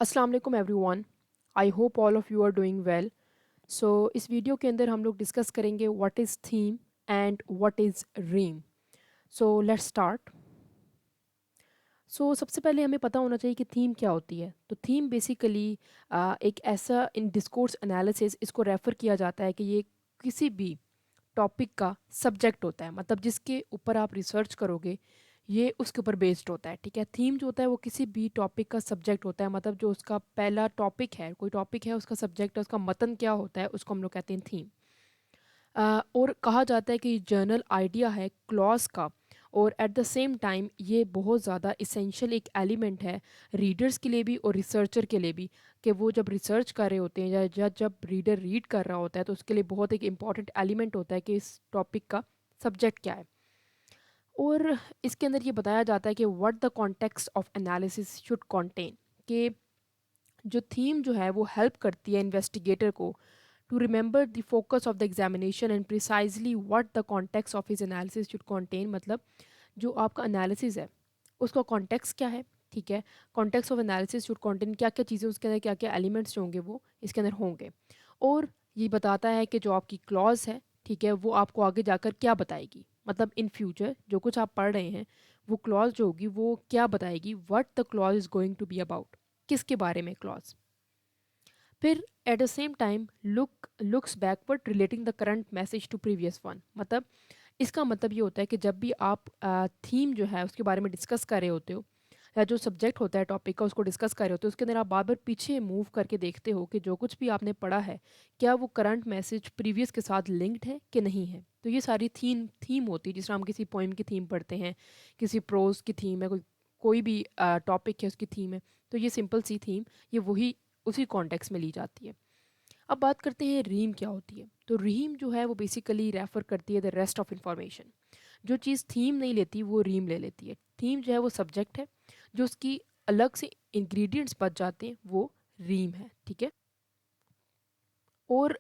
अस्सलाम वालेकुम everyone. I hope all of you are doing well. So इस video के अंदर हम लोग डिस्कस करेंगे what is theme and what is rheme. So let's start. सबसे पहले हमें पता होना चाहिए कि थीम क्या होती है। तो थीम बेसिकली एक ऐसा इन डिस्कोर्स एनालिसिस इसको रेफ़र किया जाता है कि ये किसी भी टॉपिक का सब्जेक्ट होता है, मतलब जिसके ऊपर आप रिसर्च करोगे ये उसके ऊपर बेस्ड होता है। ठीक है, थीम जो होता है वो किसी भी टॉपिक का सब्जेक्ट होता है, मतलब जो उसका पहला टॉपिक है, कोई टॉपिक है उसका सब्जेक्ट है, उसका मतन क्या होता है उसको हम लोग कहते हैं थीम। और कहा जाता है कि जर्नल आइडिया है क्लॉज का, और एट द सेम टाइम ये बहुत ज़्यादा इसेंशियल एक एलिमेंट है रीडर्स के लिए भी और रिसर्चर के लिए भी, कि वो जब रिसर्च कर रहे होते हैं या जब रीडर रीड कर रहा होता है तो उसके लिए बहुत एक इम्पॉर्टेंट एलिमेंट होता है कि इस टॉपिक का सब्जेक्ट क्या है। और इसके अंदर ये बताया जाता है कि what the context of analysis should contain, कि जो थीम जो है वो हेल्प करती है इन्वेस्टिगेटर को to remember the focus of the examination and precisely what the context of his analysis should contain। मतलब जो आपका एनालिसिस है उसका कॉन्टेक्स्ट क्या है। ठीक है, context of analysis should contain क्या क्या चीज़ें, उसके अंदर क्या क्या एलिमेंट्स होंगे वो इसके अंदर होंगे। और ये बताता है कि जो आपकी क्लॉज है, ठीक है, वो आपको आगे जाकर क्या बताएगी, मतलब इन फ्यूचर जो कुछ आप पढ़ रहे हैं वो क्लॉज जो होगी वो क्या बताएगी, what the clause is going to be about, किसके बारे में क्लॉज। फिर at the same time looks backward relating the current message to previous one. मतलब इसका मतलब ये होता है कि जब भी आप थीम जो है उसके बारे में डिस्कस कर रहे होते हो, या जो सब्जेक्ट होता है टॉपिक का उसको डिस्कस कर रहे होते हो, उसके अंदर आप बार बार पीछे मूव करके देखते हो कि जो कुछ भी आपने पढ़ा है क्या वो करंट मैसेज प्रीवियस के साथ लिंक्ड है कि नहीं है। तो ये सारी थीम होती है, जिस तरह हम किसी पोइम की थीम पढ़ते हैं, किसी प्रोज की थीम है, कोई कोई भी टॉपिक है उसकी थीम है। तो ये सिंपल सी थीम ये वही उसी कॉन्टेक्स्ट में ली जाती है। अब बात करते हैं रीम क्या होती है। तो रीम जो है वो बेसिकली रेफर करती है द रेस्ट ऑफ इंफॉर्मेशन। जो चीज़ थीम नहीं लेती वो रीम ले लेती है। थीम जो है वो सब्जेक्ट है, जो उसकी अलग से इंग्रेडिएंट्स बच जाते हैं वो रीम है। ठीक है, और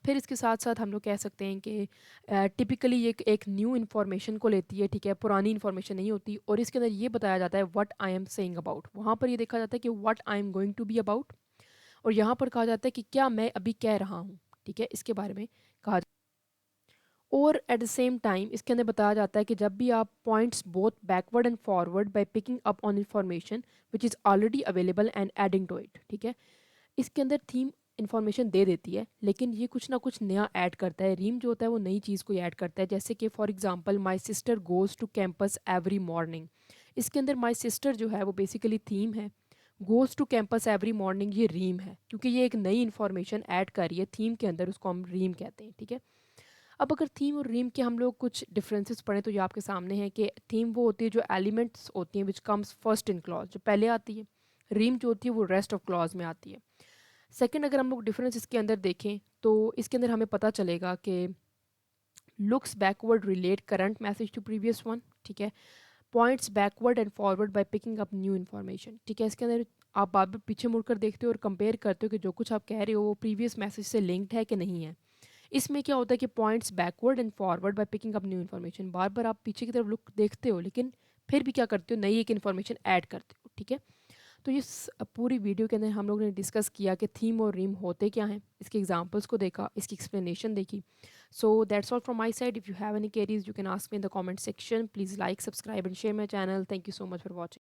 फिर इसके साथ साथ हम लोग कह सकते हैं कि टिपिकली ये एक न्यू इन्फॉर्मेशन को लेती है। ठीक है, पुरानी इन्फॉर्मेशन नहीं होती, और इसके अंदर ये बताया जाता है what I am saying about. वहाँ पर ये देखा जाता है कि what I am going to be about, और यहाँ पर कहा जाता है कि क्या मैं अभी कह रहा हूँ। ठीक है, इसके बारे में कहा। और एट द सेम टाइम इसके अंदर बताया जाता है कि जब भी आप points both backward and forward by picking up on information which is already available and adding to it. ठीक है, इसके अंदर थीम इन्फॉर्मेशन दे देती है, लेकिन ये कुछ ना कुछ नया ऐड करता है। रीम जो होता है वो नई चीज़ को ऐड करता है, जैसे कि for example my sister goes to campus every morning. इसके अंदर माय सिस्टर जो है वो बेसिकली थीम है, goes to campus every morning ये रीम है, क्योंकि ये एक नई इन्फॉर्मेशन ऐड कर रही है थीम के अंदर, उसको हम रीम कहते हैं। ठीक है, अब अगर थीम और रीम के हम लोग कुछ डिफरेंसेस पढ़ें तो ये आपके सामने है कि थीम वो होती है जो एलिमेंट्स होती हैं which comes first in clause, जो पहले आती है। रीम जो होती है वो रेस्ट ऑफ क्लॉज में आती है। सेकंड, अगर हम लोग डिफरेंस इसके अंदर देखें तो इसके अंदर हमें पता चलेगा कि looks backward relate current message to previous one. ठीक है, points backward and forward by picking up new information. ठीक है, इसके अंदर आप बार बार पीछे मुड़कर देखते हो और कंपेयर करते हो कि जो कुछ आप कह रहे हो वो प्रीवियस मैसेज से लिंक्ड है कि नहीं है। इसमें क्या होता है कि points backward and forward by picking up new information, बार बार आप पीछे की तरफ लुक देखते हो लेकिन फिर भी क्या करते हो, नई एक इन्फॉर्मेशन ऐड करते हो। ठीक है, तो इस पूरी वीडियो के अंदर हम लोग ने डिस्कस किया कि थीम और रीम होते क्या हैं, इसके एग्जांपल्स को देखा, इसकी एक्सप्लेनेशन देखी। So that's all from my side. If you have any queries you can ask me in the comment section. Please like, subscribe and share my channel. Thank you so much for watching.